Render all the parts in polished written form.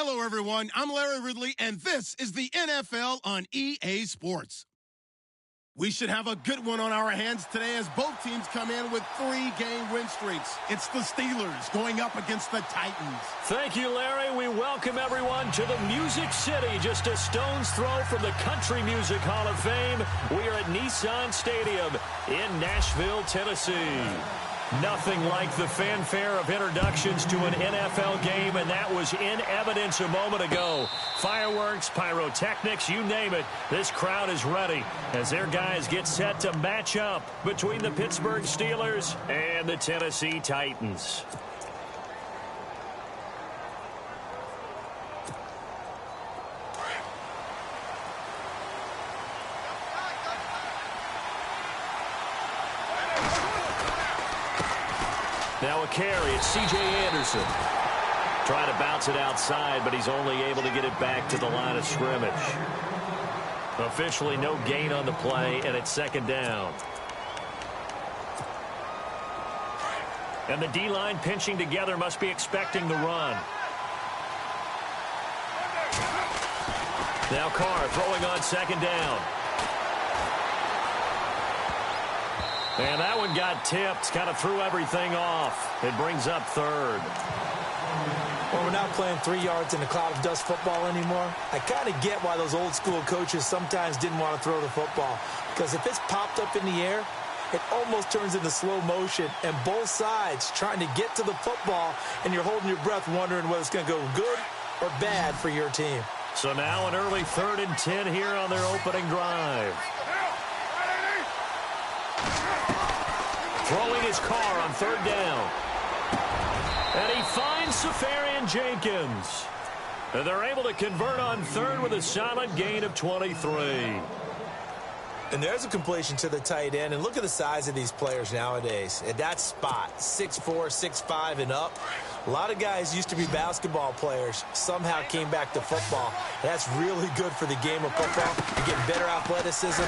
Hello, everyone. I'm Larry Ridley, and this is the NFL on EA Sports. We should have a good one on our hands today as both teams come in with 3-game win streaks. It's the Steelers going up against the Titans. Thank you, Larry. We welcome everyone to the Music City, just a stone's throw from the Country Music Hall of Fame. We are at Nissan Stadium in Nashville, Tennessee. Nothing like the fanfare of introductions to an NFL game, and that was in evidence a moment ago. Fireworks, pyrotechnics, you name it. This crowd is ready as their guys get set to match up between the Pittsburgh Steelers and the Tennessee Titans. Now a carry, it's C.J. Anderson. Trying to bounce it outside, but he's only able to get it back to the line of scrimmage. Officially no gain on the play, and it's second down. And the D-line pinching together must be expecting the run. Now Carr throwing on second down. And that one got tipped, kind of threw everything off. It brings up third. Well, we're not playing 3 yards in a cloud of dust football anymore. I kind of get why those old school coaches sometimes didn't want to throw the football. Because if it's popped up in the air, it almost turns into slow motion. And both sides trying to get to the football, and you're holding your breath wondering whether it's going to go good or bad for your team. So now an early 3rd and 10 here on their opening drive. Throwing his Carr on 3rd down. And he finds Safarian Jenkins. And they're able to convert on 3rd with a solid gain of 23. And there's a completion to the tight end. And look at the size of these players nowadays. At that spot, 6'4", 6'5", and up. A lot of guys used to be basketball players. Somehow came back to football. That's really good for the game of football. You get better athleticism,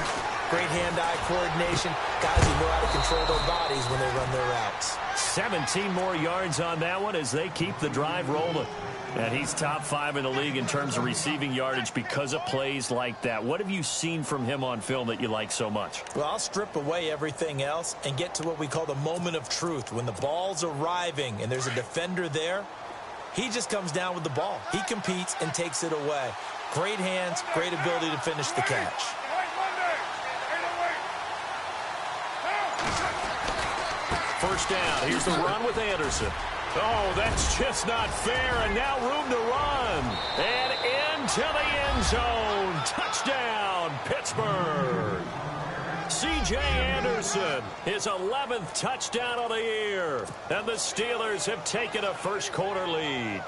great hand-eye coordination. Guys who know how to control their bodies when they run their routes. 17 more yards on that one as they keep the drive rolling. And he's top 5 in the league in terms of receiving yardage because of plays like that. What have you seen from him on film that you like so much? Well, I'll strip away everything else and get to what we call the moment of truth. When the ball's arriving and there's a defender there, he just comes down with the ball. He competes and takes it away. Great hands, great ability to finish the catch. First down. Here's the run with Anderson. Oh, that's just not fair, and now room to run. And into the end zone. Touchdown, Pittsburgh. C.J. Anderson, his 11th touchdown of the year. And the Steelers have taken a first-quarter lead.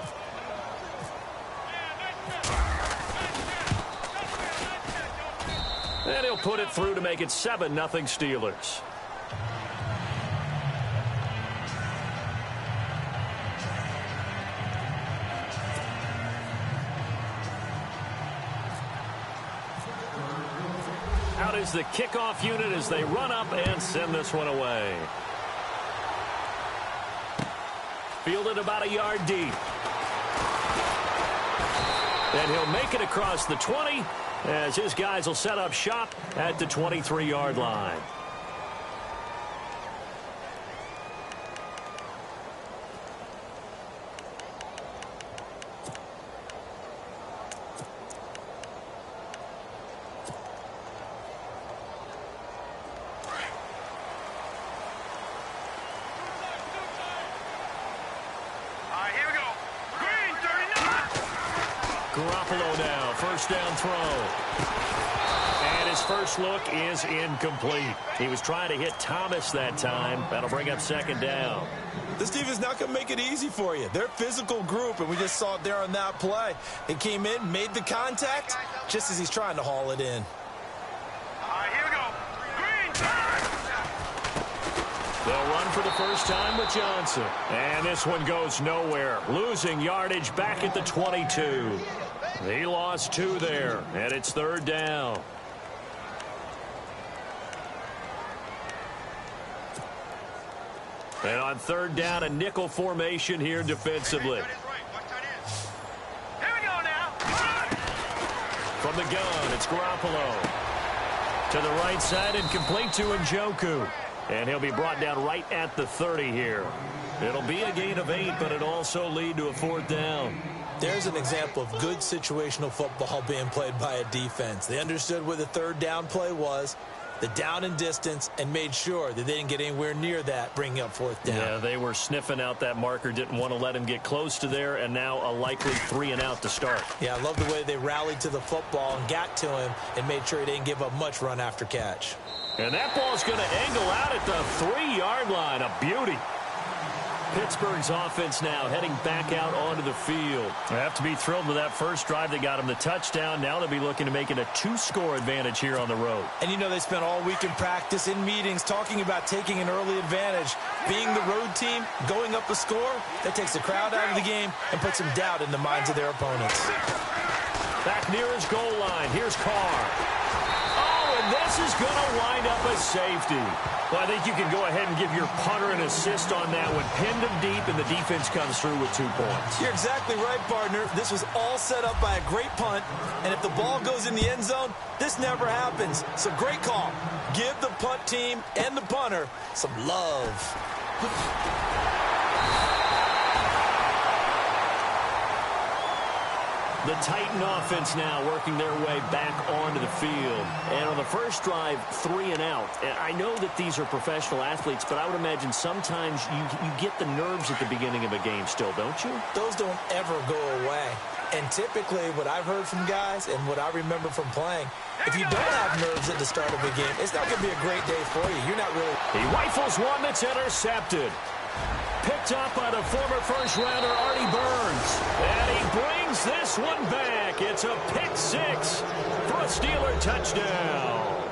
And he'll put it through to make it 7-0 Steelers. Out is the kickoff unit as they run up and send this one away. Fielded about a yard deep. And he'll make it across the 20 as his guys will set up shop at the 23-yard line. Garoppolo now, first down throw. And his first look is incomplete. He was trying to hit Thomas that time. That'll bring up second down. This defense is not going to make it easy for you. They're a physical group, and we just saw it there on that play. They came in, made the contact, just as he's trying to haul it in. They'll run for the first time with Johnson. And this one goes nowhere. Losing yardage back at the 22. He lost 2 there, and it's third down. And on third down, a nickel formation here defensively. from the gun, it's Garoppolo. To the right side and complete to Njoku. And he'll be brought down right at the 30 here. It'll be a gain of 8, but it'll also lead to a 4th down. There's an example of good situational football being played by a defense. They understood where the 3rd down play was, the down and distance, and made sure that they didn't get anywhere near that, bringing up 4th down. Yeah, they were sniffing out that marker, didn't want to let him get close to there, and now a likely 3 and out to start. Yeah, I love the way they rallied to the football and got to him and made sure he didn't give up much run after catch. And that ball's going to angle out at the 3-yard line. A beauty. Pittsburgh's offense now heading back out onto the field. They have to be thrilled with that first drive. They got him the touchdown. Now they'll be looking to make it a 2-score advantage here on the road. And you know they spent all week in practice, in meetings, talking about taking an early advantage. Being the road team, going up a score, that takes the crowd out of the game and puts some doubt in the minds of their opponents. Back near his goal line. Here's Carr. Oh, and this is going to wind up a safety. Well, I think you can go ahead and give your punter an assist on that one. Pinned him deep, and the defense comes through with 2 points. You're exactly right, partner. This was all set up by a great punt, and if the ball goes in the end zone, this never happens. So great call. Give the punt team and the punter some love. The Titan offense now working their way back onto the field. And on the first drive, 3 and out. And I know that these are professional athletes, but I would imagine sometimes you get the nerves at the beginning of a game still, don't you? Those don't ever go away. And typically what I've heard from guys and what I remember from playing, if you don't have nerves at the start of a game, it's not going to be a great day for you. You're not really... He rifles one that's intercepted. Picked up by the former first-rounder Artie Burns. And he brings this one back. It's a pick 6 for a Steeler touchdown.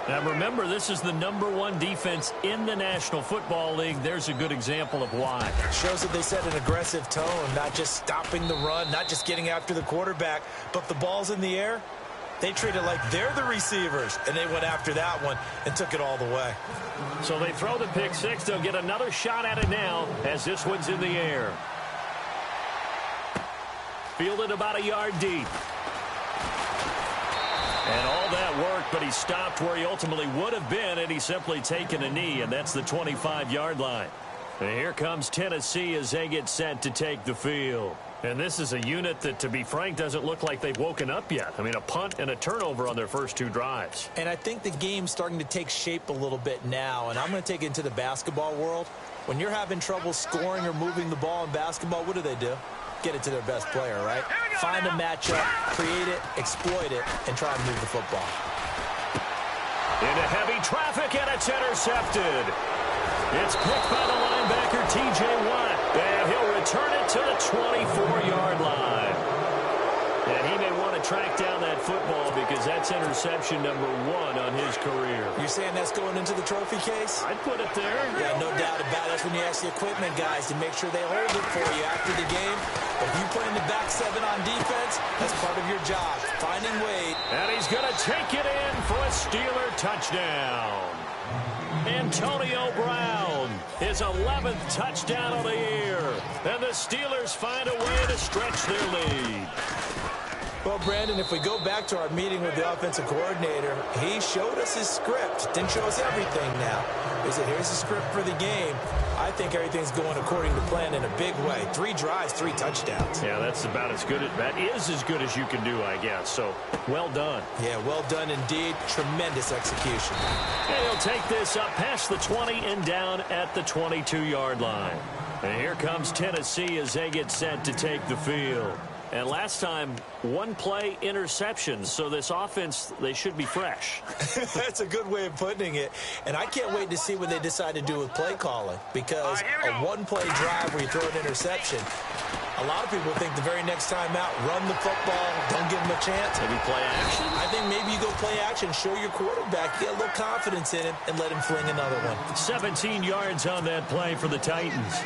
Now remember, this is the #1 defense in the National Football League. There's a good example of why. Shows that they set an aggressive tone, not just stopping the run, not just getting after the quarterback, but the ball's in the air. They treat it like they're the receivers, and they went after that one and took it all the way. So they throw the pick 6. They'll get another shot at it now as this one's in the air. Fielded about a yard deep. And all that worked, but he stopped where he ultimately would have been had he simply taken a knee, and that's the 25-yard line. And here comes Tennessee as they get set to take the field. And this is a unit that, to be frank, doesn't look like they've woken up yet. I mean, a punt and a turnover on their first 2 drives. And I think the game's starting to take shape a little bit now, and I'm going to take it into the basketball world. When you're having trouble scoring or moving the ball in basketball, what do? Get it to their best player, right? Find a matchup, create it, exploit it, and try and move the football. Into heavy traffic, and it's intercepted. It's picked by the linebacker, T.J. Watt, and he'll return it to the 24-yard line. And he may want to track down that football because that's interception #1 on his career. You're saying that's going into the trophy case? I'd put it there. Yeah, no doubt about it. That's when you ask the equipment guys to make sure they hold it for you after the game. But if you play in the back 7 on defense, that's part of your job, finding Wade. And he's going to take it in for a Steeler touchdown. Antonio Brown, his 11th touchdown of the year. And the Steelers find a way to stretch their lead. Well, Brandon, if we go back to our meeting with the offensive coordinator, he showed us his script. Didn't show us everything now. He said, here's the script for the game. I think everything's going according to plan in a big way. 3 drives, 3 touchdowns. Yeah, that's about as good. That is as good as you can do, I guess. So, well done. Yeah, well done indeed. Tremendous execution. And he'll take this up past the 20 and down at the 22-yard line. And here comes Tennessee as they get set to take the field. And last time, 1-play interceptions. So this offense, they should be fresh. That's a good way of putting it. And I can't wait to see what they decide to do with play calling. Because a 1-play drive where you throw an interception, a lot of people think the very next time out, run the football, don't give them a chance. Maybe play action? I think maybe you go play action, show your quarterback, get a little confidence in him, and let him fling another one. 17 yards on that play for the Titans.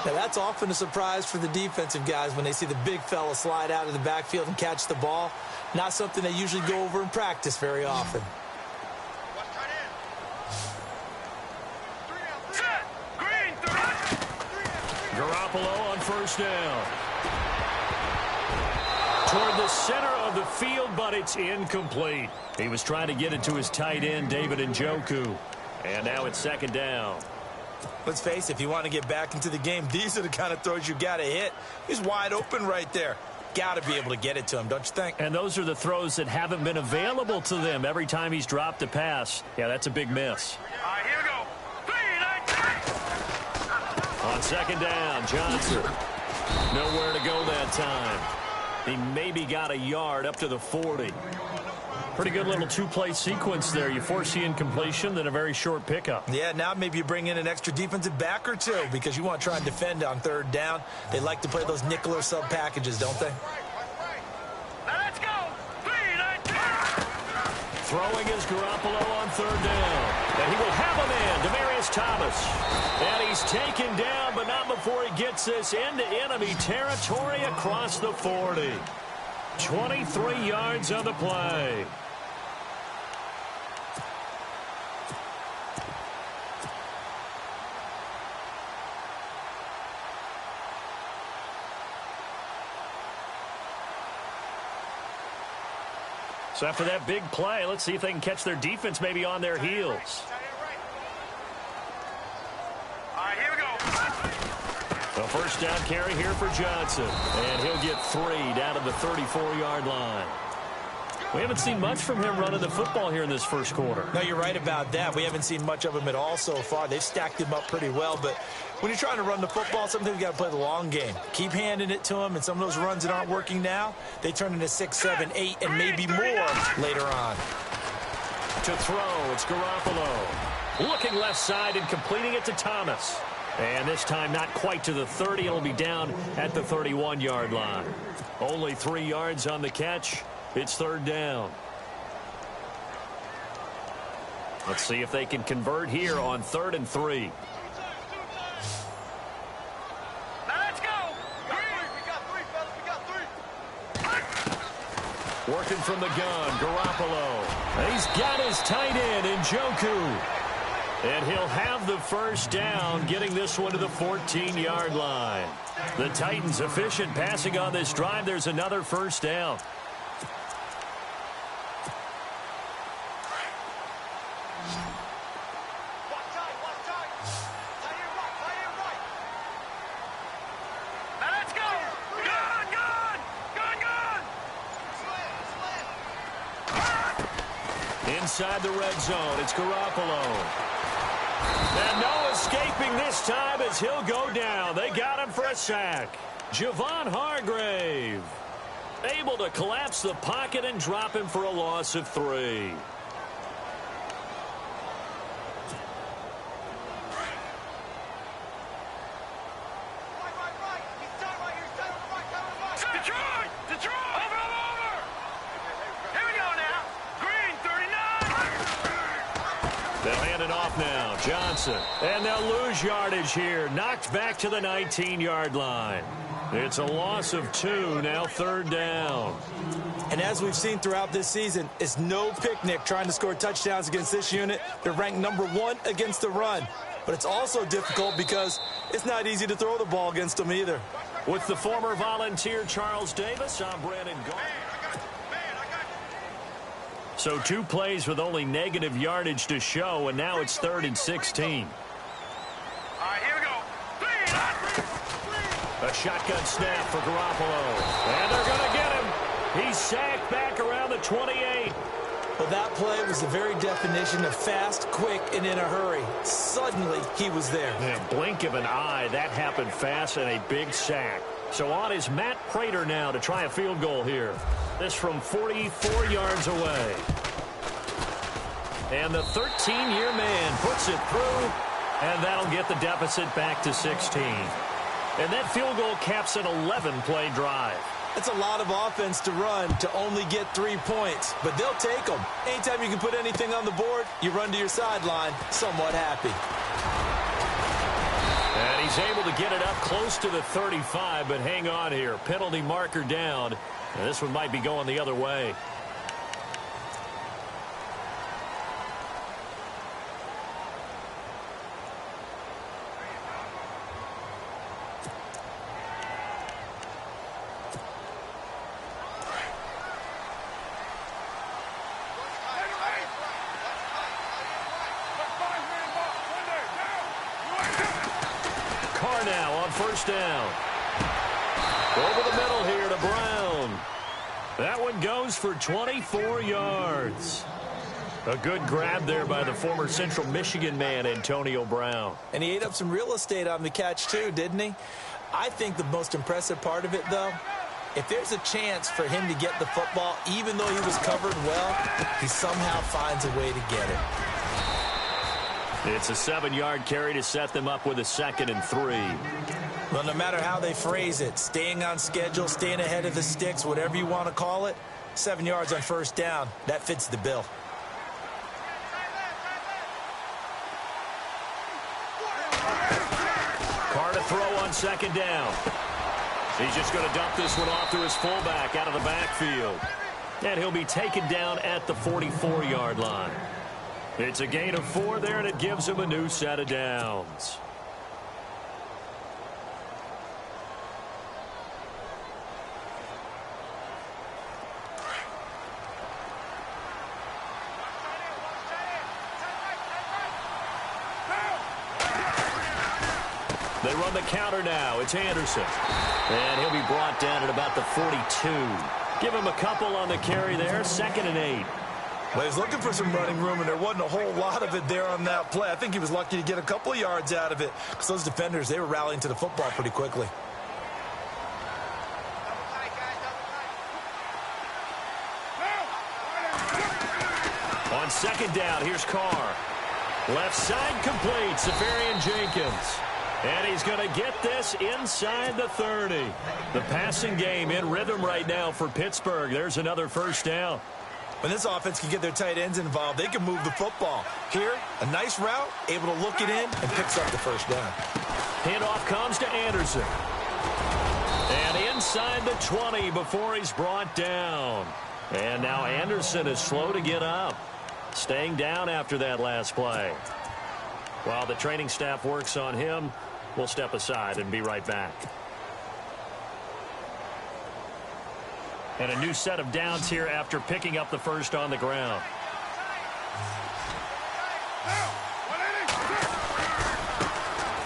Now, that's often a surprise for the defensive guys when they see the big fella slide out of the backfield and catch the ball. Not something they usually go over in practice very often. Garoppolo on first down. toward the center of the field, but it's incomplete. He was trying to get it to his tight end, David Njoku. And now it's second down. Let's face it, if you want to get back into the game, these are the kind of throws you got to hit. He's wide open right there. Got to be able to get it to him, don't you think? And those are the throws that haven't been available to them every time he's dropped a pass. Yeah, that's a big miss. All right, here we go. 3, 9, 10. On second down, Johnson. Nowhere to go that time. He maybe got a yard up to the 40. Pretty good little two-play sequence there. You force the incompletion, then a very short pickup. Yeah, now maybe you bring in an extra defensive back or two because you want to try and defend on third down. They like to play those nickel or sub packages, don't they? Now let's go. 3, 9, 10. Throwing is Garoppolo on third down. And he will have a man, Demaryius Thomas. And he's taken down, but not before he gets this into enemy territory across the 40. 23 yards on the play. So after that big play, let's see if they can catch their defense maybe on their heels. All right, here we go. A first down carry here for Johnson. And he'll get 3 down to the 34-yard line. We haven't seen much from him running the football here in this first quarter. No, you're right about that. We haven't seen much of him at all so far. They've stacked him up pretty well, but when you're trying to run the football, sometimes you got to play the long game. Keep handing it to him, and some of those runs that aren't working now, they turn into 6, 7, 8, and maybe more later on. To throw, it's Garoppolo. Looking left side and completing it to Thomas. And this time not quite to the 30. It'll be down at the 31-yard line. Only 3 yards on the catch. It's third down. Let's see if they can convert here on 3rd and 3. Now let's go. 3. We got 3, fellas. We got 3. Working from the gun, Garoppolo. He's got his tight end, Njoku. And he'll have the first down, getting this one to the 14-yard line. The Titans efficient passing on this drive. There's another first down. Inside the red zone, it's Garoppolo. And no escaping this time as he'll go down. They got him for a sack. Javon Hargrave able to collapse the pocket and drop him for a loss of 3. Now, Johnson, and they'll lose yardage here. Knocked back to the 19-yard line. It's a loss of 2, now third down. And as we've seen throughout this season, it's no picnic trying to score touchdowns against this unit. They're ranked number 1 against the run. But it's also difficult because it's not easy to throw the ball against them either. With the former Volunteer Charles Davis, I'm Brandon Gault. So 2 plays with only negative yardage to show, and now it's 3rd and 16. All right, here we go. 3. A shotgun snap for Garoppolo. And they're going to get him. He's sacked back around the 28. Well, that play was the very definition of fast, quick, and in a hurry. Suddenly, he was there. In a blink of an eye, that happened fast and a big sack. So on is Matt Prater now to try a field goal here. This from 44 yards away. And the 13-year man puts it through, and that'll get the deficit back to 16. And that field goal caps an 11-play drive. That's a lot of offense to run to only get 3 points, but they'll take them. Anytime you can put anything on the board, you run to your sideline somewhat happy. And he's able to get it up close to the 35, but hang on here. Penalty marker down. And this one might be going the other way. first down. Over the middle here to Brown. That one goes for 24 yards. A good grab there by the former Central Michigan man, Antonio Brown. And he ate up some real estate on the catch, too, didn't he? I think the most impressive part of it, though, if there's a chance for him to get the football, even though he was covered well, he somehow finds a way to get it. It's a 7-yard carry to set them up with a 2nd and 3. Well, no matter how they phrase it, staying on schedule, staying ahead of the sticks, whatever you want to call it, 7 yards on first down, that fits the bill. Carr to throw on 2nd down. He's just going to dump this one off to his fullback out of the backfield. And he'll be taken down at the 44-yard line. It's a gain of 4 there, and it gives him a new set of downs. They run the counter now. It's Anderson. And he'll be brought down at about the 42. Give him a couple on the carry there. 2nd and 8. Well, he was looking for some running room, and there wasn't a whole lot of it there on that play. I think he was lucky to get a couple of yards out of it because those defenders, they were rallying to the football pretty quickly. On 2nd down, here's Carr. Left side complete, Safarian Jenkins. And he's going to get this inside the 30. The passing game in rhythm right now for Pittsburgh. There's another first down. When this offense can get their tight ends involved, they can move the football. Here, a nice route, able to look it in, and picks up the first down. Handoff comes to Anderson. And inside the 20 before he's brought down. And now Anderson is slow to get up. Staying down after that last play. While the training staff works on him, we'll step aside and be right back. And a new set of downs here after picking up the first on the ground.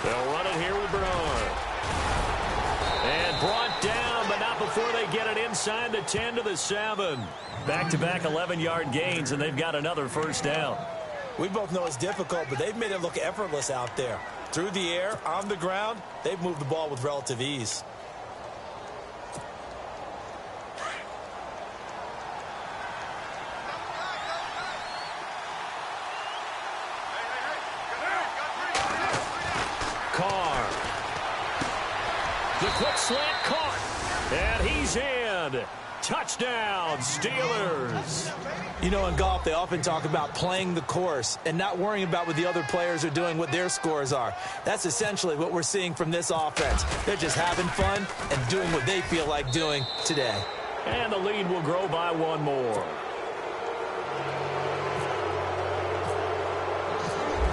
They'll run it here with Bernard. And brought down, but not before they get it inside the 10 to the 7. Back-to-back 11-yard gains, and they've got another first down. We both know it's difficult, but they've made it look effortless out there. Through the air, on the ground, they've moved the ball with relative ease. Carr. The quick slant caught. And he's in. Touchdown, Steelers. You know, in golf, they often talk about playing the course and not worrying about what the other players are doing, what their scores are. That's essentially what we're seeing from this offense. They're just having fun and doing what they feel like doing today. And the lead will grow by 1 more.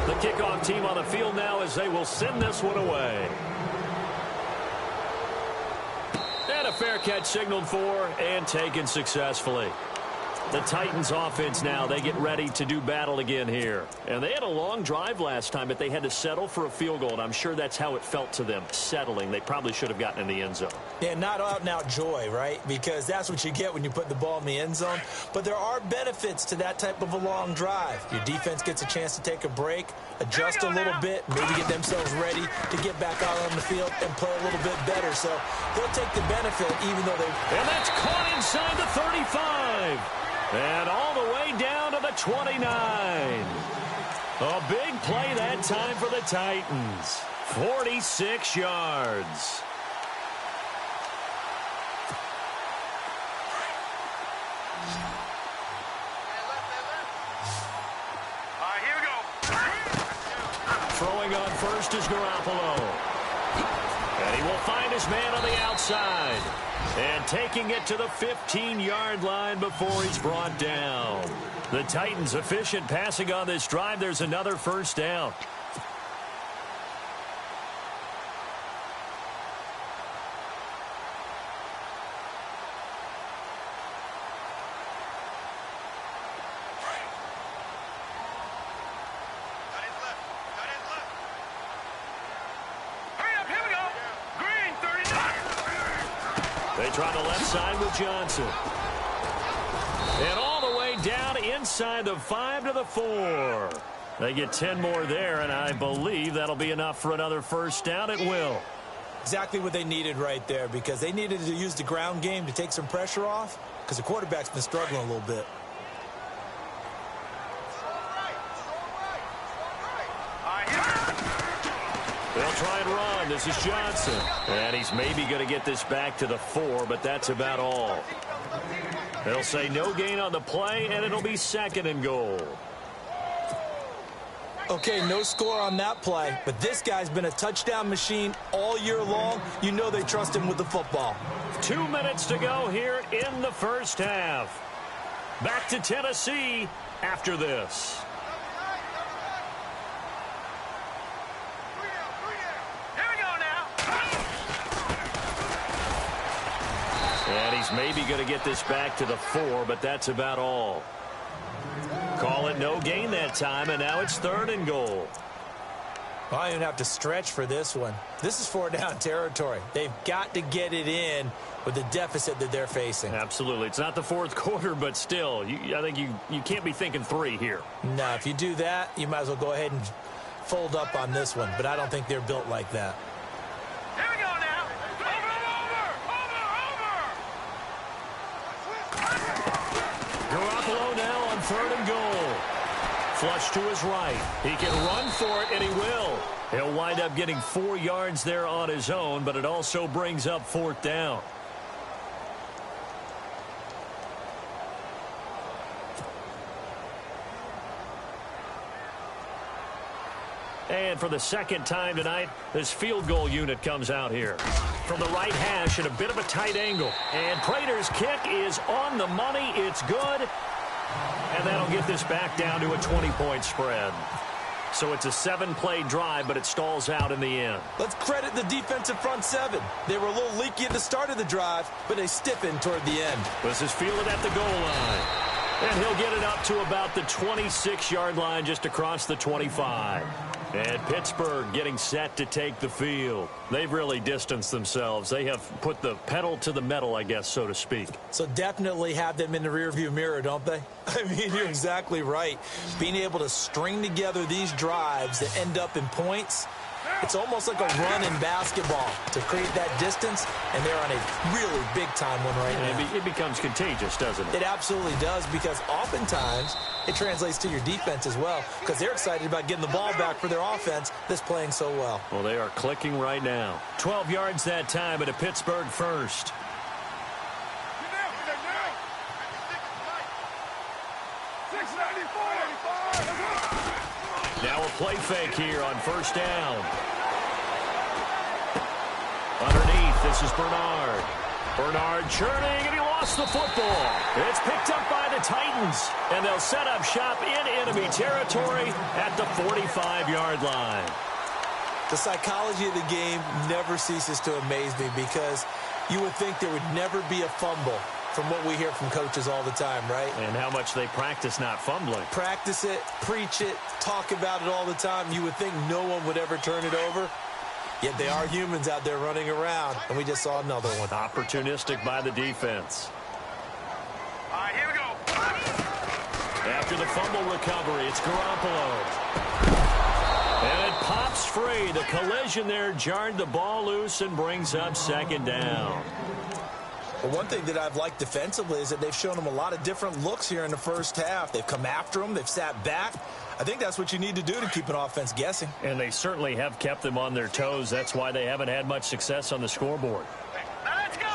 The kickoff team on the field now as they will send this one away. And a fair catch signaled for and taken successfully. The Titans offense now, they get ready to do battle again here. And they had a long drive last time, but they had to settle for a field goal, and I'm sure that's how it felt to them, settling. They probably should have gotten in the end zone. Yeah, not out-and-out joy, right? Because that's what you get when you put the ball in the end zone. But there are benefits to that type of a long drive. Your defense gets a chance to take a break, adjust a little bit, maybe get themselves ready to get back out on the field and play a little bit better. So they'll take the benefit even though they... And that's caught inside the 35. And all the way down to the 29. A big play that time for the Titans. 46 yards. Here we go. Throwing on first is Garoppolo. And he will find his man on the outside. And taking it to the 15-yard line before he's brought down. The Titans efficient passing on this drive. There's another first down. They try the left side with Johnson. And all the way down inside the 5 to the 4. They get 10 more there, and I believe that'll be enough for another first down. It will. Exactly what they needed right there, because they needed to use the ground game to take some pressure off, because the quarterback's been struggling a little bit. They'll try and run. This is Johnson. And he's maybe going to get this back to the 4, but that's about all. They'll say no gain on the play, and it'll be 2nd and goal. Okay, no score on that play, but this guy's been a touchdown machine all year long. You know they trust him with the football. 2 minutes to go here in the first half. Back to Tennessee after this. And he's maybe going to get this back to the 4, but that's about all. Call it no gain that time, and now it's 3rd and goal. Well, I don't have to stretch for this one. This is 4-down territory. They've got to get it in with the deficit that they're facing. Absolutely. It's not the 4th quarter, but still, I think you can't be thinking 3 here. No, if you do that, you might as well go ahead and fold up on this one, but I don't think they're built like that. Here we go now. Garoppolo now on 3rd and goal. Flush to his right. He can run for it, and he will. He'll wind up getting 4 yards there on his own, but it also brings up 4th down. And for the 2nd time tonight, this field goal unit comes out here. From the right hash at a bit of a tight angle. And Prater's kick is on the money. It's good. And that'll get this back down to a 20-point spread. So it's a 7-play drive, but it stalls out in the end. Let's credit the defensive front 7. They were a little leaky at the start of the drive, but they stiffened toward the end. This is fielded at the goal line. And he'll get it up to about the 26-yard line just across the 25. And Pittsburgh getting set to take the field. They've really distanced themselves. They have put the pedal to the metal, I guess, so to speak. So definitely have them in the rearview mirror, don't they? I mean, you're exactly right. Being able to string together these drives that end up in points, it's almost like a run in basketball to create that distance, and they're on a really big-time one right now. It becomes contagious, doesn't it? It absolutely does, because oftentimes it translates to your defense as well, because they're excited about getting the ball back for their offense that's playing so well. Well, they are clicking right now. 12 yards that time at a Pittsburgh first. Now a play fake here on 1st down. Underneath, this is Bernard. Bernard churning, and he lost the football. It's picked up by the Titans, and they'll set up shop in enemy territory at the 45-yard line. The psychology of the game never ceases to amaze me, because you would think there would never be a fumble from what we hear from coaches all the time, right? And how much they practice not fumbling. Practice it, preach it, talk about it all the time. You would think no one would ever turn it over. Yet they are humans out there running around, and we just saw another one. Opportunistic by the defense. All right, here we go. After the fumble recovery, it's Garoppolo. And it pops free. The collision there jarred the ball loose and brings up 2nd down. Well, one thing that I've liked defensively is that they've shown them a lot of different looks here in the first half. They've come after them. They've sat back. I think that's what you need to do to keep an offense guessing. And they certainly have kept them on their toes. That's why they haven't had much success on the scoreboard. Now let's go.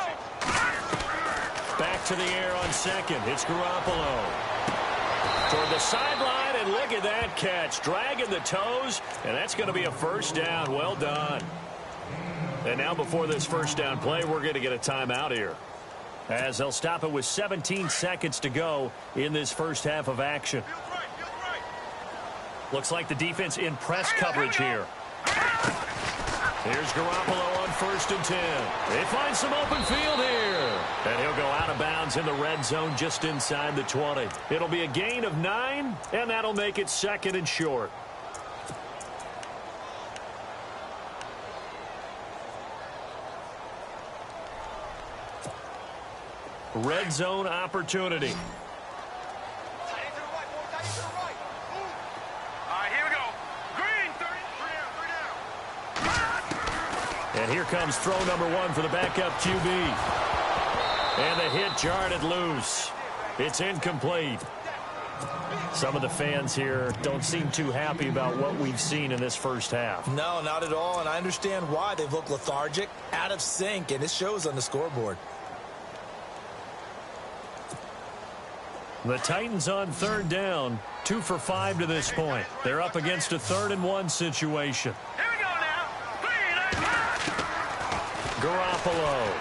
Back to the air on 2nd. It's Garoppolo. Toward the sideline, and look at that catch. Dragging the toes, and that's going to be a 1st down. Well done. And now before this 1st down play, we're going to get a timeout here, as they'll stop it with 17 seconds to go in this first half of action. Looks like the defense in press coverage here. Here's Garoppolo on 1st and 10. They find some open field here. And he'll go out of bounds in the red zone just inside the 20. It'll be a gain of 9, and that'll make it 2nd and short. red zone opportunity. Tight end to the right, boy. Tight end to the right. Move. All right, here we go. Green, 30. Three down. And here comes throw number 1 for the backup QB. And the hit jarred it loose. It's incomplete. Some of the fans here don't seem too happy about what we've seen in this first half. No, not at all, and I understand why. They've looked lethargic, out of sync, and it shows on the scoreboard. The Titans on third down, 2 for 5 to this point. They're up against a 3rd-and-1 situation. Here we go now. Garoppolo.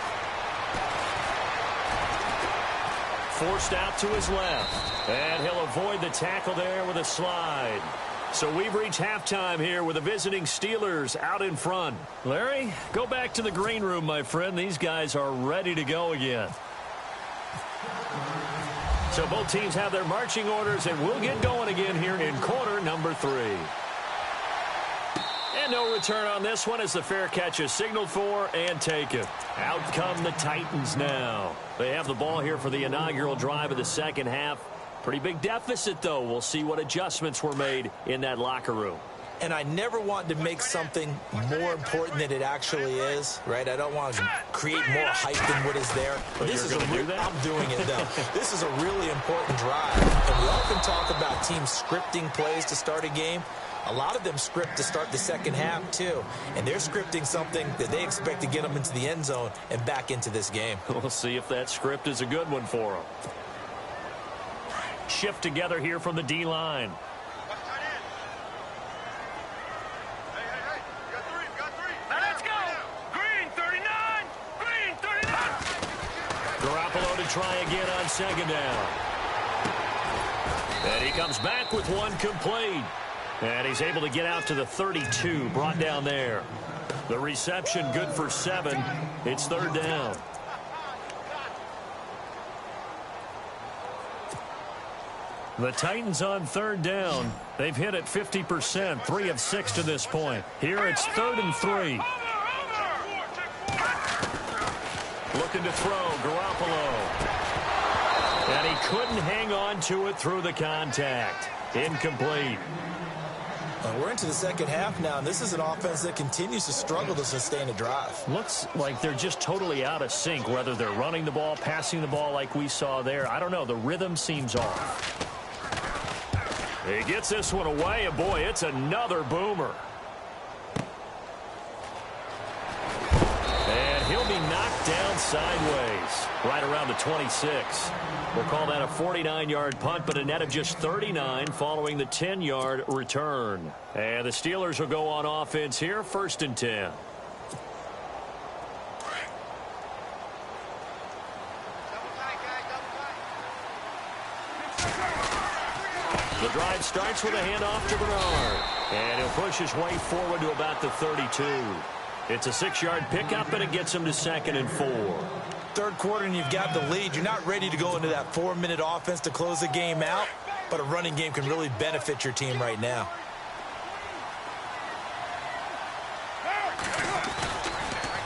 Forced out to his left. And he'll avoid the tackle there with a slide. So we've reached halftime here with the visiting Steelers out in front. Larry, go back to the green room, my friend. These guys are ready to go again. So both teams have their marching orders, and we'll get going again here in quarter number 3. And no return on this one as the fair catch is signaled for and taken. Out come the Titans now. They have the ball here for the inaugural drive of the second half. Pretty big deficit, though. We'll see what adjustments were made in that locker room. And I never want to make something more important than it actually is, right? I don't want to create more hype than what is there. But this is you're gonna do that? I'm doing it, though. This is a really important drive. And we often talk about teams scripting plays to start a game. A lot of them script to start the second half, too. And they're scripting something that they expect to get them into the end zone and back into this game. We'll see if that script is a good one for them. Shift together here from the D-line. Hey. We got three. Now let's go. Green, 39. Green, 39. Garoppolo to try again on second down. And he comes back with one complete. And he's able to get out to the 32, brought down there. The reception good for 7. It's third down. The Titans on third down. They've hit it 50%, 3 of 6 to this point. Here it's 3rd and 3. Looking to throw, Garoppolo. And he couldn't hang on to it through the contact. Incomplete. We're into the second half now, and this is an offense that continues to struggle to sustain a drive. Looks like they're just totally out of sync, whether they're running the ball, passing the ball like we saw there. I don't know. The rhythm seems off. He gets this one away, and boy, it's another boomer. And he'll be knocked down sideways, right around the 26. We'll call that a 49-yard punt, but a net of just 39 following the 10-yard return. And the Steelers will go on offense here, 1st and 10. The drive starts with a handoff to Bernard. And he'll push his way forward to about the 32. It's a 6-yard pickup, and it gets him to 2nd and 4. Third quarter and you've got the lead. You're not ready to go into that 4-minute offense to close the game out, but a running game can really benefit your team right now.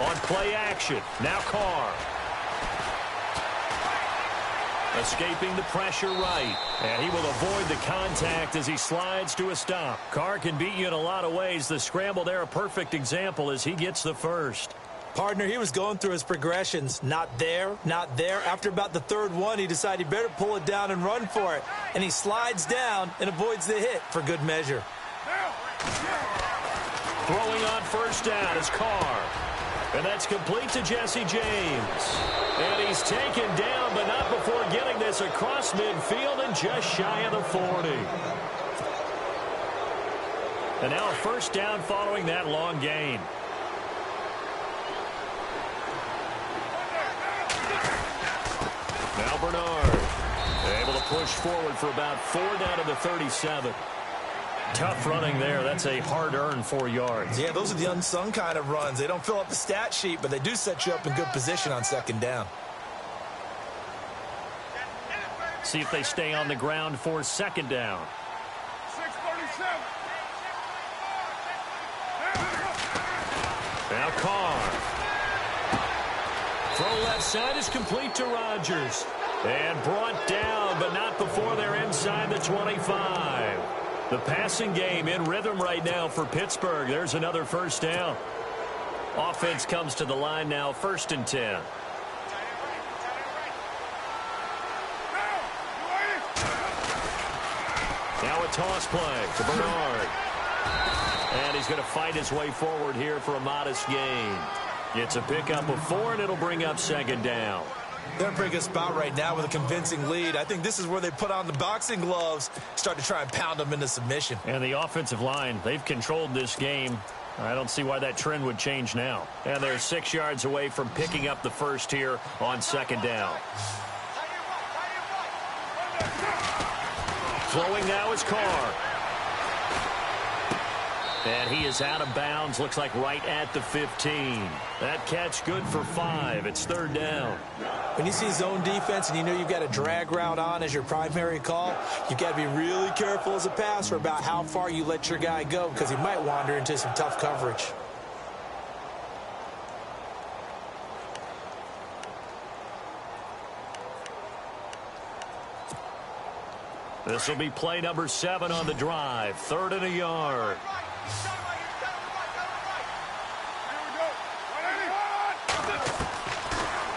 On play action, now Carr. Escaping the pressure right, and he will avoid the contact as he slides to a stop. Carr can beat you in a lot of ways. The scramble there, a perfect example as he gets the first. Partner, he was going through his progressions. Not there, not there. After about the 3rd one, he decided he better pull it down and run for it. And he slides down and avoids the hit for good measure. Throwing on 1st down is Carr. And that's complete to Jesse James. And he's taken down, but not before getting this across midfield and just shy of the 40. And now a 1st down following that long gain. Now Bernard able to push forward for about 4 down to the 37. Tough running there. That's a hard-earned 4 yards. Yeah, those are the unsung kind of runs. They don't fill up the stat sheet, but they do set you up in good position on 2nd down. See if they stay on the ground for 2nd down. 6:37. Now Carr. Throw left side is complete to Rodgers. And brought down, but not before they're inside the 25. The passing game in rhythm right now for Pittsburgh. There's another first down. Offense comes to the line now, 1st and 10. Now a toss play to Bernard. And he's going to fight his way forward here for a modest gain. It's a pickup of 4, and it'll bring up 2nd down. They're in a pretty good spot right now with a convincing lead. I think this is where they put on the boxing gloves, start to try and pound them into submission. And the offensive line, they've controlled this game. I don't see why that trend would change now. And they're 6 yards away from picking up the first here on 2nd down. Flowing now is Carr. And he is out of bounds, looks like right at the 15. That catch good for 5. It's 3rd down. When you see zone defense and you know you've got a drag route on as your primary call, you've got to be really careful as a passer about how far you let your guy go because he might wander into some tough coverage. This will be play number 7 on the drive. 3rd and a yard.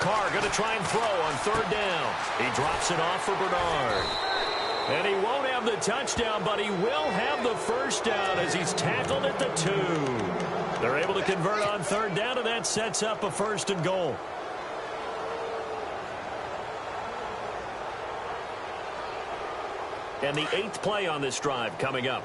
Carr going to try and throw on 3rd down. He drops it off for Bernard. And he won't have the touchdown, but he will have the first down as he's tackled at the 2. They're able to convert on 3rd down, and that sets up a 1st and goal. And the 8th play on this drive coming up.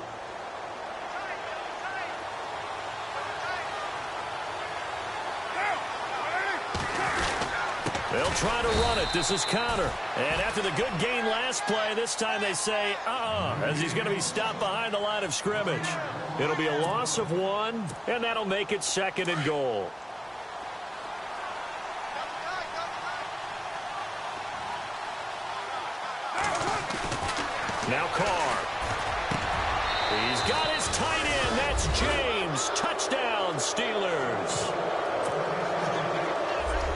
They'll try to run it. This is Connor. And after the good gain last play, this time they say, as he's going to be stopped behind the line of scrimmage. It'll be a loss of 1, and that'll make it 2nd and goal. Now Carr. He's got his tight end. That's James. Touchdown, Steelers.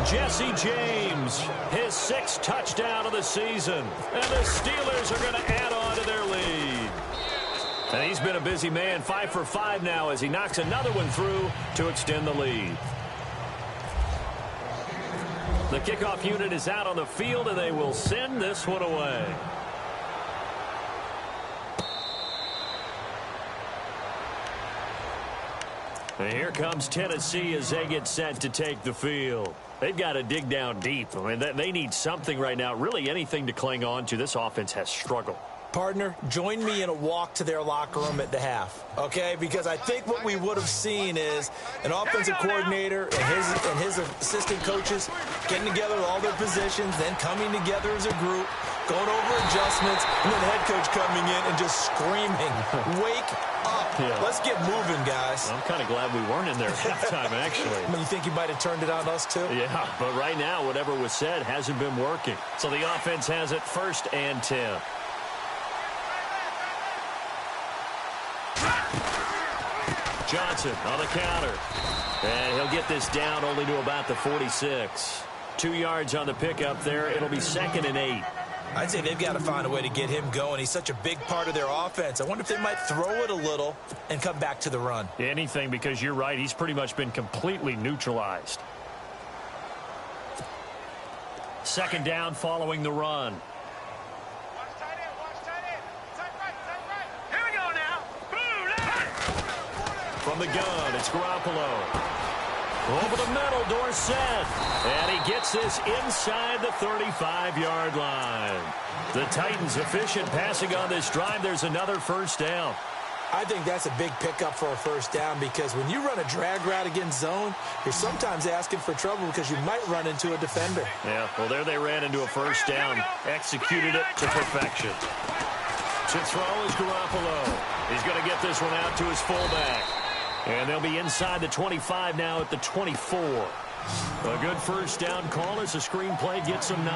Jesse James, his 6th touchdown of the season. And the Steelers are going to add on to their lead. And he's been a busy man, 5 for 5 now as he knocks another one through to extend the lead. The kickoff unit is out on the field, and they will send this one away. And here comes Tennessee as they get set to take the field. They've got to dig down deep. I mean, they need something right now, really anything to cling on to. This offense has struggled. Partner, join me in a walk to their locker room at the half, okay? Because I think what we would have seen is an offensive coordinator and his assistant coaches getting together with all their positions, then coming together as a group, going over adjustments, and then the head coach coming in and just screaming, wake up. Yeah. Let's get moving, guys. I'm kind of glad we weren't in there at halftime, actually. I mean, you think he might have turned it on us, too? Yeah, but right now, whatever was said hasn't been working. So the offense has it 1st and 10. Johnson on the counter. And he'll get this down only to about the 46. 2 yards on the pickup there. It'll be 2nd and 8. I'd say they've got to find a way to get him going. He's such a big part of their offense. I wonder if they might throw it a little and come back to the run. Anything, because you're right. He's pretty much been completely neutralized. 2nd down following the run. From the gun, it's Garoppolo. Over the middle, Dorsett. And he gets this inside the 35-yard line. The Titans efficient passing on this drive. There's another 1st down. I think that's a big pickup for a 1st down because when you run a drag route against zone, you're sometimes asking for trouble because you might run into a defender. Yeah, well, there they ran into a 1st down. Executed it to perfection. To throw is Garoppolo. He's going to get this one out to his fullback. And they'll be inside the 25 now at the 24. A good 1st down call as the screenplay gets them 9.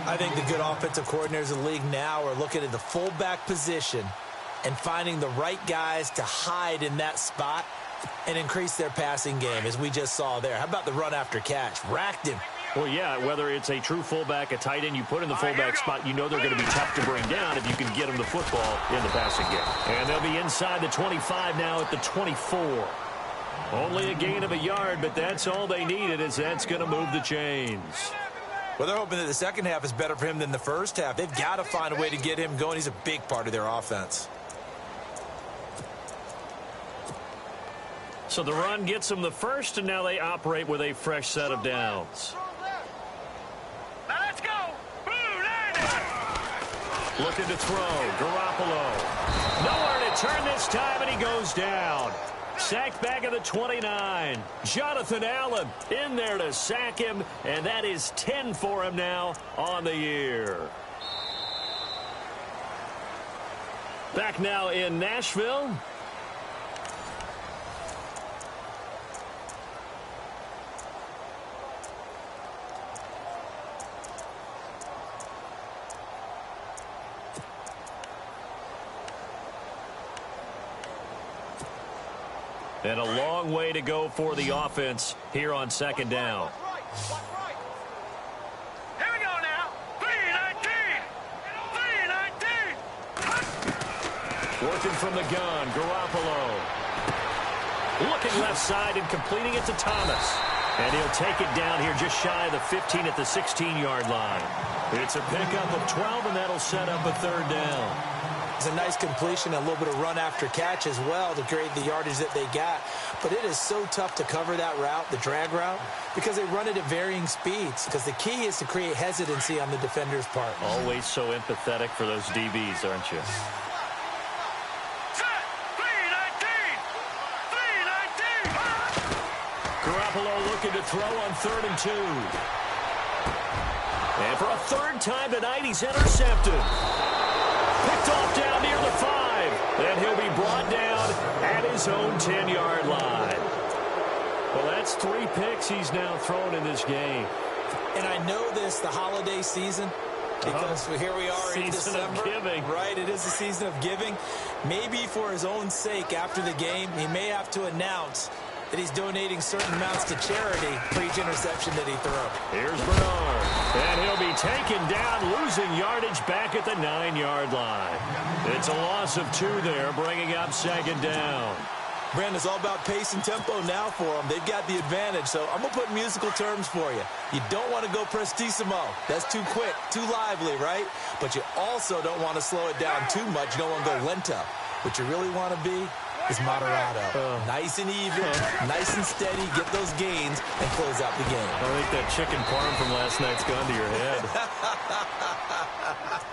I think the good offensive coordinators in the league now are looking at the fullback position and finding the right guys to hide in that spot and increase their passing game, as we just saw there. How about the run after catch? Racked him. Well, yeah, whether it's a true fullback, a tight end, you put in the fullback spot, you know they're going to be tough to bring down if you can get them the football in the passing game. And they'll be inside the 25 now at the 24. Only a gain of a yard, but that's all they needed, as that's going to move the chains. Well, they're hoping that the second half is better for him than the first half. They've got to find a way to get him going. He's a big part of their offense. So the run gets them the first, and now they operate with a fresh set of downs. Now let's go. Looking to throw. Garoppolo. Nowhere to turn this time, and he goes down. Sacked back at the 29. Jonathan Allen in there to sack him, and that is 10 for him now on the year. Back now in Nashville. And a long way to go for the offense here on second down. Here we go now. 3-19. 3-19. Working from the gun, Garoppolo. Looking left side and completing it to Thomas. And he'll take it down here just shy of the 15 at the 16-yard line. It's a pickup of 12, and that'll set up a third down. It's a nice completion, a little bit of run after catch as well to create the yardage that they got. But it is so tough to cover that route, the drag route, because they run it at varying speeds. Because the key is to create hesitancy on the defender's part. Always so empathetic for those DBs, aren't you? Set. 3-19. 3-19. Garoppolo looking to throw on 3rd and 2. And for a third time tonight, he's intercepted. Picked off down near the 5. And he'll be brought down at his own 10-yard line. Well, that's 3 picks he's now thrown in this game. And I know this, the holiday season, because here we are in December. Season of giving. Right, it is the season of giving. Maybe for his own sake after the game, he may have to announce that he's donating certain amounts to charity for each interception that he throws. Here's Bernard. And he'll be taken down, losing yardage back at the 9-yard line. It's a loss of 2 there, bringing up second down. Brandon, it's all about pace and tempo now for them. They've got the advantage, so I'm going to put musical terms for you. You don't want to go prestissimo. That's too quick, too lively, right? But you also don't want to slow it down too much. You don't want to go lento. What you really want to be is moderato. Nice and even, nice and steady, get those gains, and close out the game. I think that chicken parm from last night's gone to your head.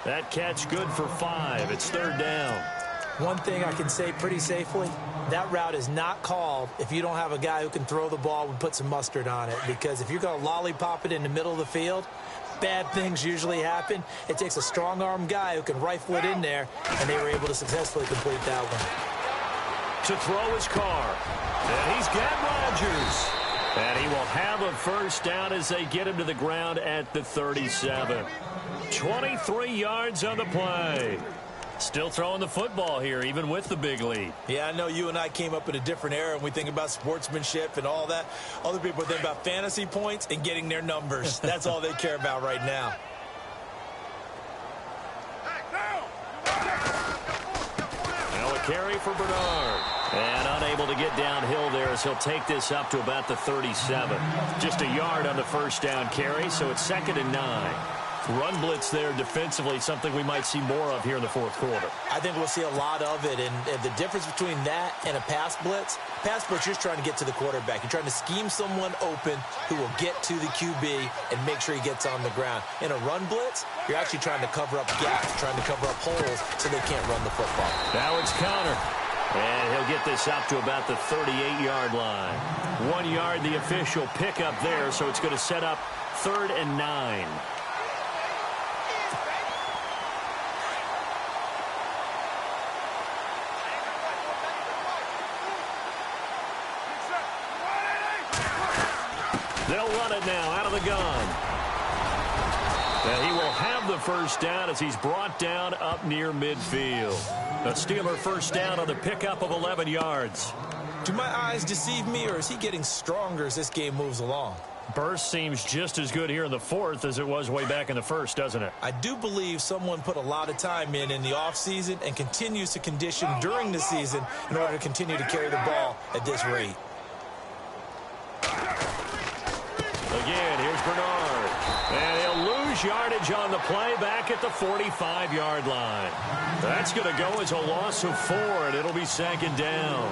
That catch good for 5. It's 3rd down. One thing I can say pretty safely, that route is not called if you don't have a guy who can throw the ball and put some mustard on it. Because if you're going to lollipop it in the middle of the field, bad things usually happen. It takes a strong-arm guy who can rifle it in there, and they were able to successfully complete that one. To throw his car. And he's got Rodgers. And he will have a first down as they get him to the ground at the 37. 23 yards on the play. Still throwing the football here, even with the big lead. Yeah, I know you and I came up in a different era, and we think about sportsmanship and all that. Other people think about fantasy points and getting their numbers. That's all they care about right now. Now a carry for Bernard. And unable to get downhill there as he'll take this up to about the 37. Just a yard on the first down carry, so it's 2nd and 9. Run blitz there defensively, something we might see more of here in the 4th quarter. I think we'll see a lot of it, and the difference between that and a pass blitz, you're just trying to get to the quarterback. You're trying to scheme someone open who will get to the QB and make sure he gets on the ground. In a run blitz, you're actually trying to cover up gaps, trying to cover up holes so they can't run the football. Now it's Connor. And he'll get this up to about the 38-yard line. 1 yard, the official pickup there, so it's going to set up 3rd and 9. They'll run it now out of the gun. And he will have the first down as he's brought down up near midfield. A Steeler first down on the pickup of 11 yards. Do my eyes deceive me, or is he getting stronger as this game moves along? Burst seems just as good here in the fourth as it was way back in the first, doesn't it? I do believe someone put a lot of time in the offseason and continues to condition during the season in order to continue to carry the ball at this rate. Again, here's Bernard. And he'll lose yardage on the play back at the 45-yard line. That's going to go as a loss of 4, and it'll be second down.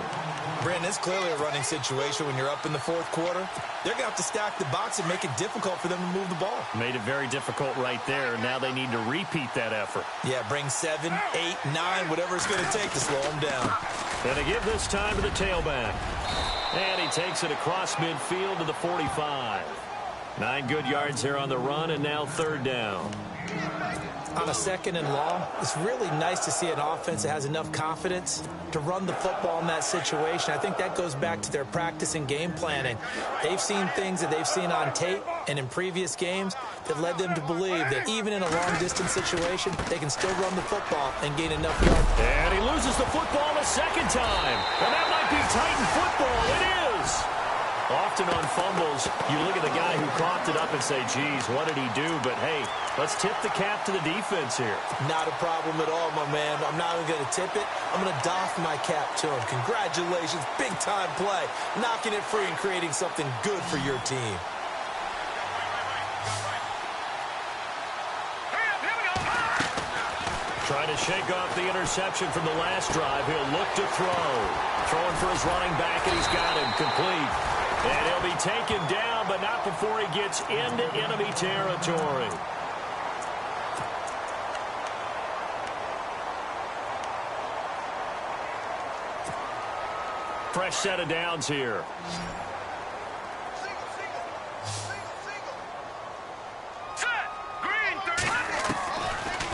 Brandon, it's clearly a running situation when you're up in the fourth quarter. They're going to have to stack the box and make it difficult for them to move the ball. Made it very difficult right there. Now they need to repeat that effort. Yeah, bring 7, 8, 9, whatever it's going to take to slow them down. And to give this time to the tailback. And he takes it across midfield to the 45. 9 good yards here on the run, and now third down. On a second and long, it's really nice to see an offense that has enough confidence to run the football in that situation. I think that goes back to their practice and game planning. They've seen things that they've seen on tape and in previous games that led them to believe that even in a long-distance situation, they can still run the football and gain enough yards. And he loses the football a second time. And that might be Titan football. It is. Often on fumbles, you look at the guy who coughed it up and say, geez, what did he do? But, hey, let's tip the cap to the defense here. Not a problem at all, my man. I'm not even going to tip it. I'm going to doff my cap to him. Congratulations. Big-time play. Knocking it free and creating something good for your team. Trying to shake off the interception from the last drive. He'll look to throw. Throwing for his running back, and he's got him complete. And he'll be taken down, but not before he gets into enemy territory. Fresh set of downs here.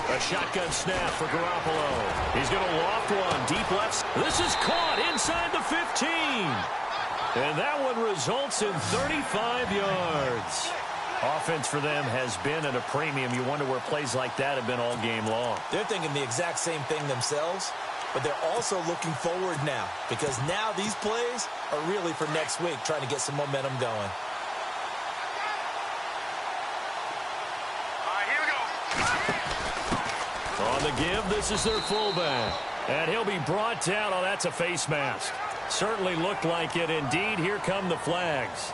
A shotgun snap for Garoppolo. He's going to loft one deep left. This is caught inside the 15. And that one results in 35 yards. Offense for them has been at a premium. You wonder where plays like that have been all game long. They're thinking the exact same thing themselves, but they're also looking forward now because now these plays are really for next week, trying to get some momentum going. On the give, this is their fullback. And he'll be brought down. Oh, that's a face mask. Certainly looked like it. Indeed, here come the flags.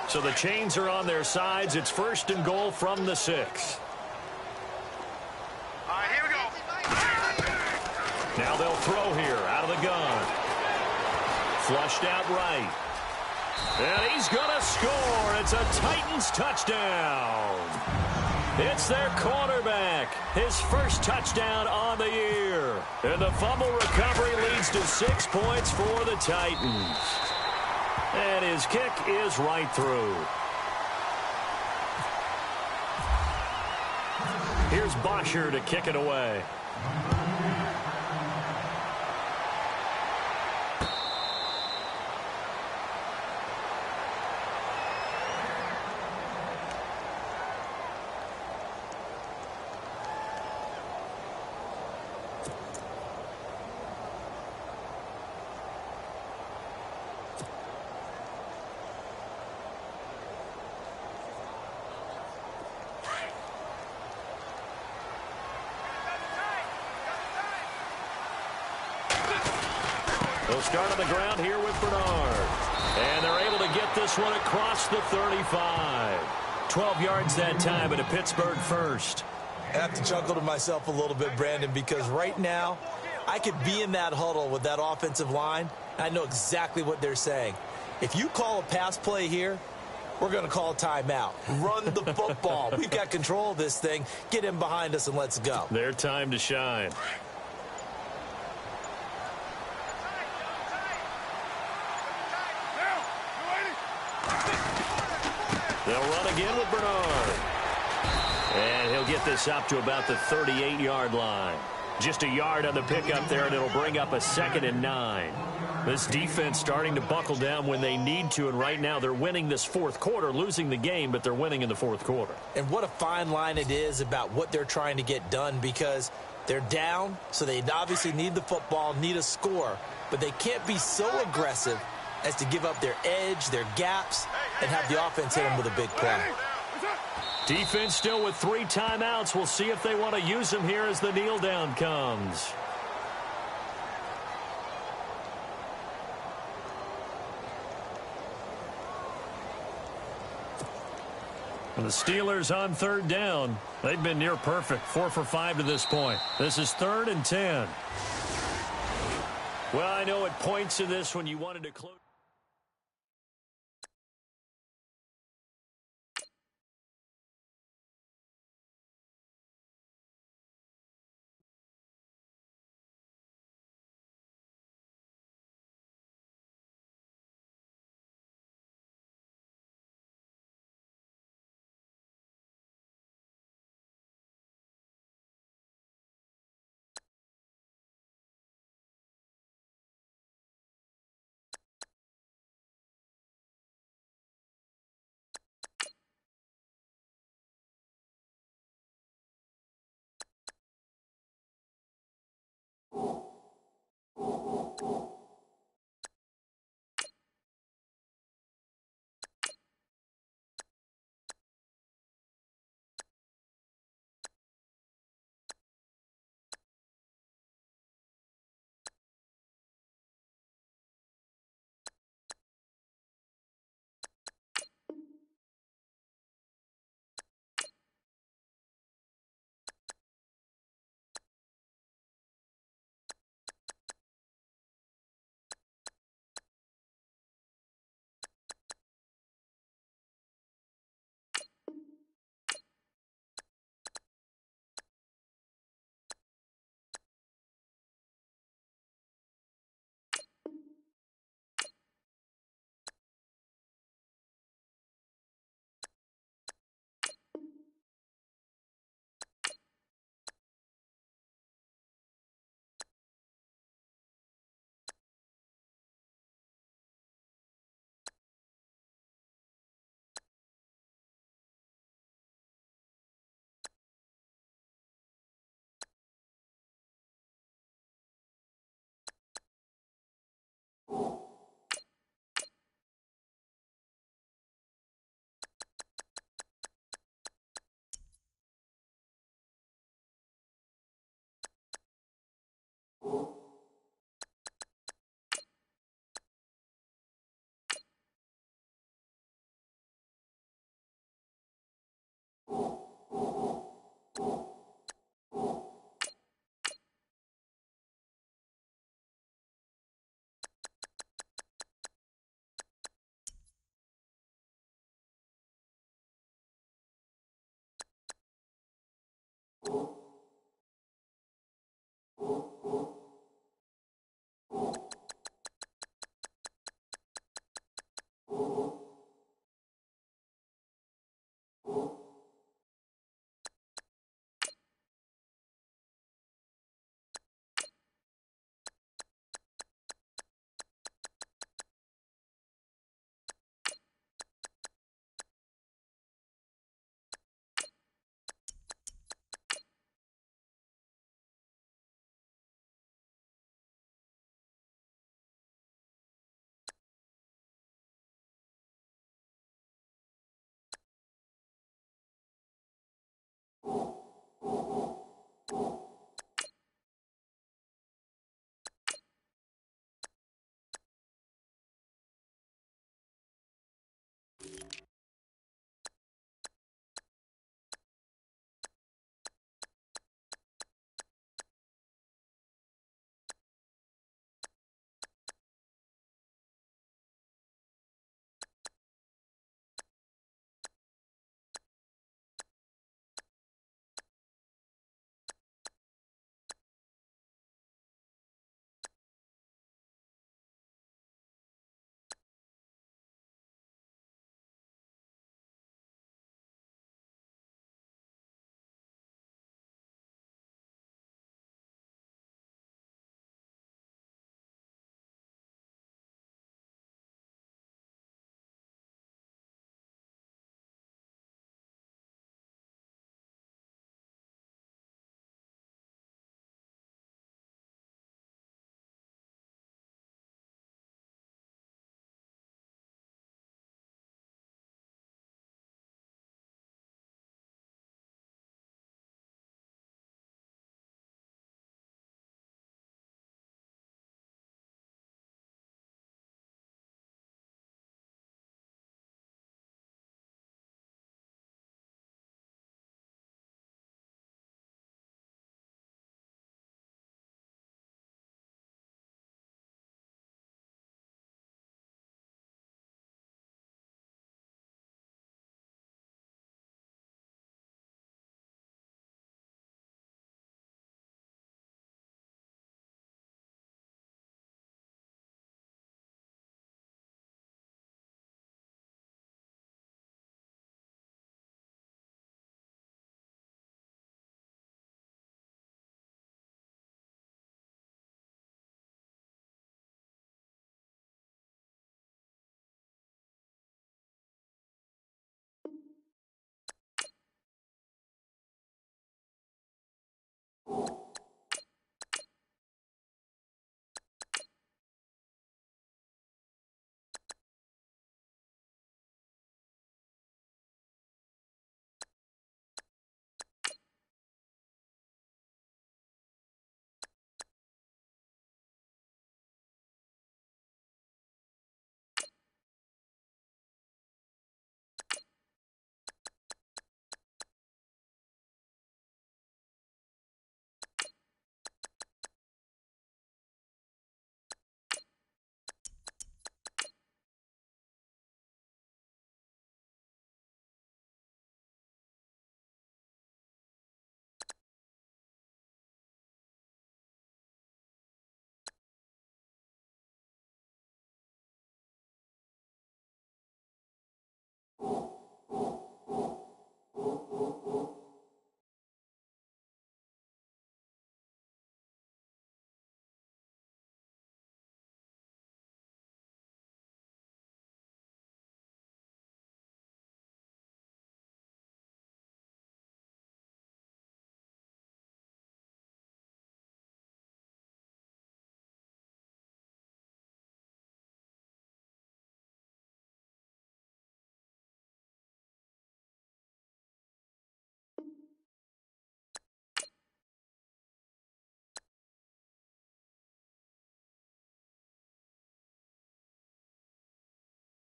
So the chains are on their sides. It's first and goal from the 6. All right, here we go. Now they'll throw here out of the gun. Flushed out right. And he's going to score. It's a Titans touchdown. It's their quarterback. His first touchdown on the year. And the fumble recovery leads to 6 points for the Titans. And his kick is right through. Here's Bosher to kick it away. They'll start on the ground here with Bernard. And they're able to get this one across the 35. 12 yards that time, and a Pittsburgh first. I have to chuckle to myself a little bit, Brandon, because right now I could be in that huddle with that offensive line. I know exactly what they're saying. If you call a pass play here, we're going to call a timeout. Run the football. We've got control of this thing. Get in behind us and let's go. Their time to shine. They'll run again with Bernard. And he'll get this up to about the 38-yard line. Just a yard on the pickup there, and it'll bring up a 2nd and 9. This defense starting to buckle down when they need to, and right now they're winning this fourth quarter, losing the game, but they're winning in the fourth quarter. And what a fine line it is about what they're trying to get done, because they're down, so they obviously need the football, need a score. but they can't be so aggressive as to give up their edge, their gaps, and have the offense hit them with a big play. Defense still with 3 timeouts. We'll see if they want to use them here as the kneel down comes. And the Steelers on 3rd down. They've been near perfect, 4 for 5 to this point. This is 3rd and 10. Well, I know at points in this when you wanted to close.